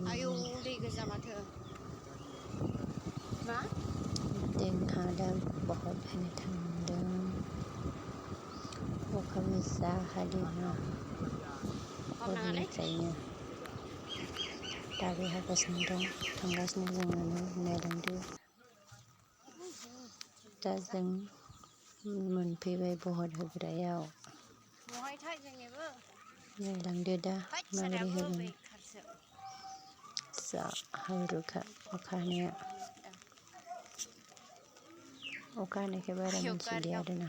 आयौ दै गोजा माथो मा जोंहा दा बहत नायनो थांदों अखा गोसा हादोंना हरनिफ्रायनो दाबो हागासिनो दं थांगासिनो जोङो नायलांदो दा जों मोनफैबाय बहत होग्रायाव बहायथाय जोंनिबो नायलांदो दा माबोरै होगोन जा हाब्रुखा अखा हानाया अखा हानायखाय बारा मिन्थिदिया आरोना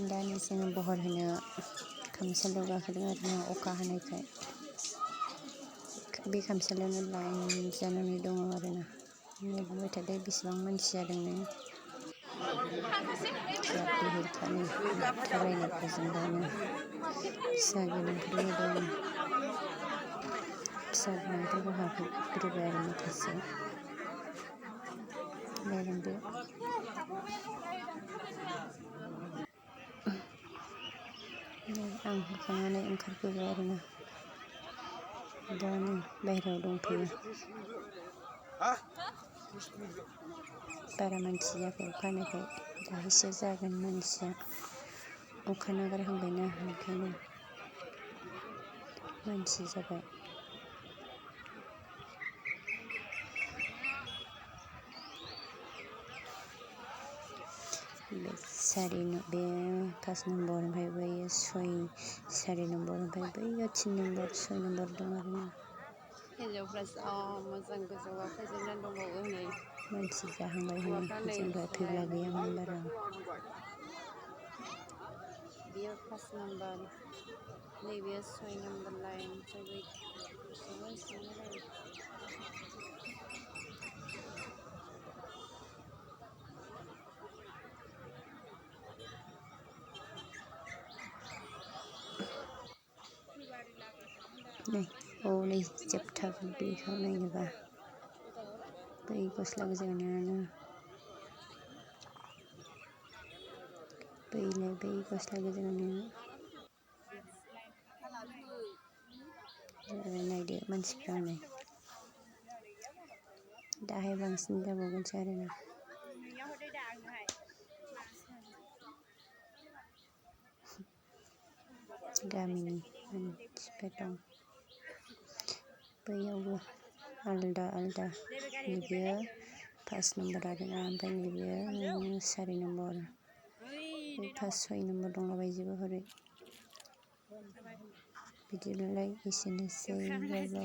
दानि जोङो बहर होनो खामसालियाव गाखोदों आरोना अखा हानायखाय बे खामसालियावनो लाइन जानानै दङ आरोना नायलांबाय थादो बेसेबां मानसि जादोंनो जा बिहिरखानि थाबायनायफोरजों दानो फिसा गोनांफोरबो दं फिसा गोनांफोरखौ हाबहोग्रोबाय आरो माखासे नायलांदो आं होखांनानै ओंखारबोबाय आरोना दा नै बायहेरायाव दंफैयो बारा मानसि जायाखै अखा हानायखाय दाहायसो जागोन मानसिया अखा नागारहांबायना ओंखायनो मानसि जाबाय बे 5 नम्बर ओमफ्राय बैयो 4 नम्बर ओमफ्राय बैयो 3 नम्बर 6 नम्बर दं आरोना हिन्जावफ्रा जा मोजां गोजौआव गाखोजोबनानै दंबावो नै मानसि जाहांबाय हनै जों दहाय फैब्ला गैयामोन बारा बेयो 5 नम्बर नैबेयो 6 नम्बर लाइन ओमफ्राय बै सिङाव लाइन नै नै जोबथारगोन बेखौ नायनोबा बै गस्ला गोजायानो बैलाय बै गस्ला गोजायानो नायदो मानसिफ्रा नै दाहाय बांसिन जाबावगोनसो आरोना गामिनि मानसिफोर दं बैयावबो आलदा नैबेयो 5 नम्बर आरोना ओमफ्राय नैबेयो 4 नम्बर 5 6 नम्बर दंलाबायजोबो हरै बिदिब्लालाय एसेनोसै बाय बाय